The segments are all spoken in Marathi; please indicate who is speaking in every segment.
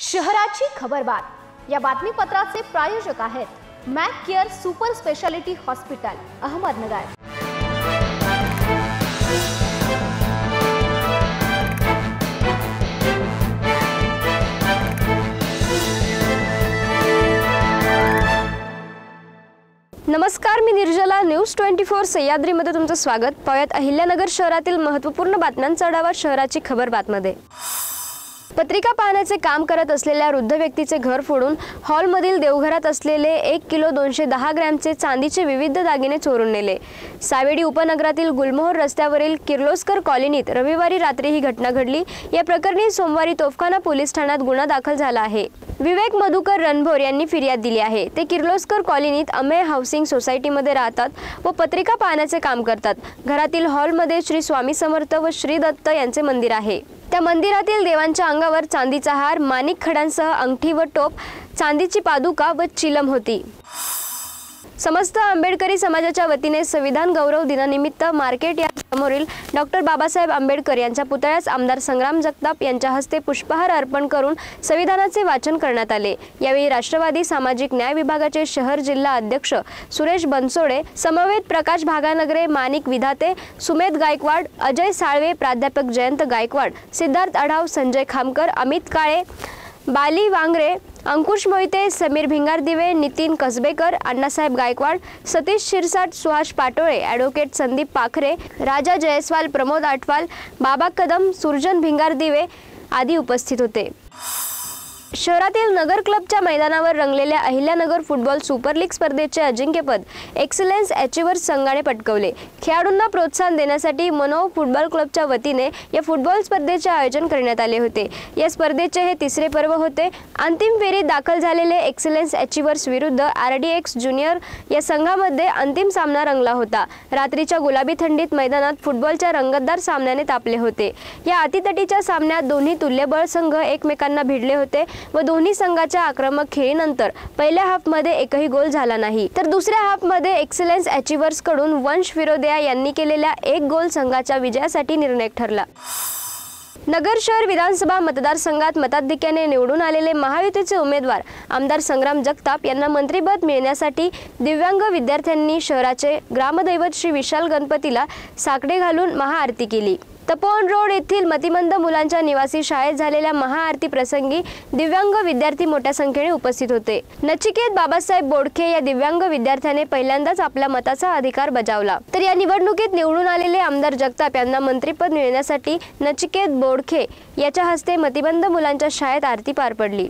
Speaker 1: शहराची खबरबात या बातमीपत्राचे प्रायोजक आहेत Mac care super speciality hospital Ahmednagar. नमस्कार, मी निर्जला। न्यूज 24 सह्याद्रीमध्ये तुमचं स्वागत। पाहूयात अहिल्यानगर शहरातील महत्त्वपूर्ण बातम्यांचा आढावा शहराची खबरबातमध्ये। पत्रिका पाहण्याचे काम करत असलेल्या वृद्ध व्यक्तीचे घर फोडून हॉलमधील देवघरात असलेले 1 किलो 210 ग्रॅमचे चांदीचे विविध दागिने चोरून नेले। सावेडी उपनगरातील गुलमोहर रस्त्यावरील किर्लोस्कर कॉलनीत रविवारी रात्री ही घटना घडली। या प्रकरणी सोमवारी तोफखाना पोलीस ठाण्यात गुन्हा दाखल झाला आहे। विवेक मधुकर रणभोर यांनी फिर्याद दिली आहे। ते किर्लोस्कर कॉलनीत अमेय हाऊसिंग सोसायटीमध्ये राहतात व पत्रिका पाहण्याचे काम करतात। घरातील हॉलमध्ये श्री स्वामी समर्थ व श्री दत्त यांचे मंदिर आहे। त्या मंदिरातील देवांच्या अंगावर चांदीचा हार, माणिक खड्यांसह अंगठी व टोप, चांदीची पादुका व चिलम होती। समस्त आंबेडकरी समाजाच्या वतीने संविधान गौरव दिनानिमित्त मार्केट यार्ड समोरील डॉक्टर बाबासाहेब आंबेडकर यांच्या पुतळ्यास आमदार संग्राम जगताप यांच्या हस्ते पुष्पहार अर्पण करून संविधानाचे वाचन करण्यात आले। यावेळी राष्ट्रवादी सामाजिक न्याय विभागाचे शहर जिल्हा अध्यक्ष सुरेश बनसोडे, समवेत प्रकाश भागानगरे, माणिक विधाते, सुमेध गायकवाड, अजय साळवे, प्राध्यापक जयंत गायकवाड, सिद्धार्थ आढाव, संजय खामकर, अमित काळे, बाली वांगरे, अंकुश मोहिते, समीर भिंगारदिवे, नितीन कसबेकर, अण्णासाहेब गायकवाड, सतीश शिरसाट, सुहास पाटोळे, ॲडव्होकेट संदीप पाखरे, राजा जयस्वाल, प्रमोद आटवाल, बाबा कदम, सुरजन भिंगारदिवे आदी उपस्थित होते। शहरातील नगर क्लबच्या मैदानावर रंगलेल्या अहिल्यानगर फुटबॉल सुपर लीग स्पर्धेचे अजिंक्यपद एक्सलन्स अचिव्हर्स संघाने पटकावले। खेळाडूंना प्रोत्साहन देण्यासाठी मनोव फुटबॉल क्लबच्या वतीने या फुटबॉल स्पर्धेचे आयोजन करण्यात आले होते। या स्पर्धेचे हे तिसरे पर्व होते। अंतिम फेरीत दाखल झालेले एक्सलन्स अचिव्हर्स विरुद्ध RDX ज्युनियर या संघामध्ये अंतिम सामना रंगला होता। रात्रीच्या गुलाबी थंडीत मैदानात फुटबॉलच्या रंगतदार सामन्याने तापले होते। या अतितटीच्या सामन्यात दोन्ही तुल्यबळ संघ एकमेकांना भिडले होते व दोन्ही संघाच्या आक्रमक खेळीनंतर पहिल्या हाफमध्ये एकही गोल झाला नाही, तर दुसऱ्या हाफमध्ये एक्सलन्स अचिव्हर्स कडून वंश फिरोदिया यांनी केलेल्या 1 गोल संघाच्या विजयासाठी निर्णायक ठरला। नगर शहर विधानसभा मतदारसंघात मताधिक्याने निवडून आलेले महायुतीचे उमेदवार आमदार संग्राम जगताप यांना मंत्रिपद मिळण्यासाठी दिव्यांग विद्यार्थ्यांनी शहराचे ग्रामदैवत श्री विशाल गणपतीला साकडे घालून महाआरती केली। तपोवन रोड येथील मतिमंद मुलांच्या निवासी शाळेत झालेल्या महाआरती प्रसंगी दिव्यांग विद्यार्थी मोठ्या संख्येने उपस्थित होते। नचिकेत बाबासाहेब बोडखे या दिव्यांग विद्यार्थ्याने पहिल्यांदाच आपल्या मताचा अधिकार बजावला। तर या निवडणुकीत निवडून आलेले आमदार जगताप यांना मंत्रिपद मिळण्यासाठी नचिकेत बोडखे याच्या हस्ते मतिमंद मुलांच्या शाळेत आरती पार पडली।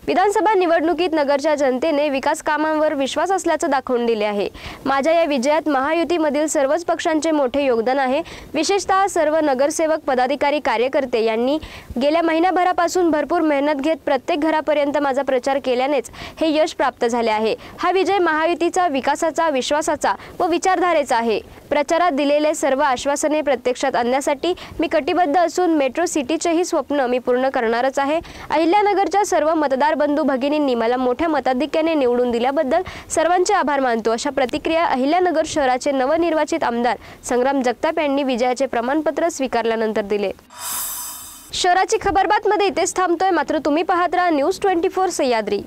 Speaker 1: विधानसभा निवडणुकीत नगरच्या जनतेने विकास कामांवर विश्वास असल्याचं दाखवून दिले आहे। माझ्या या विजयात महायुतीमधील सर्वच पक्षांचे मोठे योगदान आहे। विशेषतः सर्व नगरसेवक, पदाधिकारी, कार्यकर्ते यांनी गेल्या महिन्याभरापासून भरपूर मेहनत घेत प्रत्येक घरापर्यंत माझा प्रचार केल्यानेच हे यश प्राप्त झाले आहे। हा विजय महायुतीचा, विकासाचा, विश्वासाचा व विचारधारेचा आहे। प्रचारात दिलेले सर्व आश्वासने प्रत्यक्षात आणण्यासाठी मी कटिबद्ध असून मेट्रो सिटीचेही स्वप्न मी पूर्ण करणारच आहे। अहिल्यानगरच्या सर्व मतदार बंधू भगिनींनी मला मोठ्या मताधिक्याने निवडून दिल्याबद्दल सर्वांचे आभार मानतो, अशा प्रतिक्रिया अहिल्यानगर शहराचे नवनिर्वाचित आमदार संग्राम जगताप यांनी विजयाचे प्रमाणपत्र स्वीकारल्यानंतर दिले। शहराची खबरबातमध्ये इथेच थांबतोय, मात्र तुम्ही पाहत राहा न्यूज 24 सह्याद्री।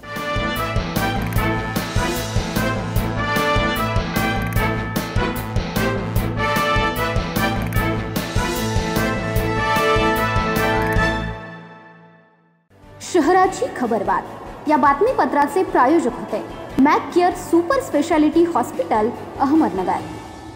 Speaker 1: शहराची खबरबात या बातमीपत्राचे प्रायोजक होते Mac care super speciality hospital Ahmednagar.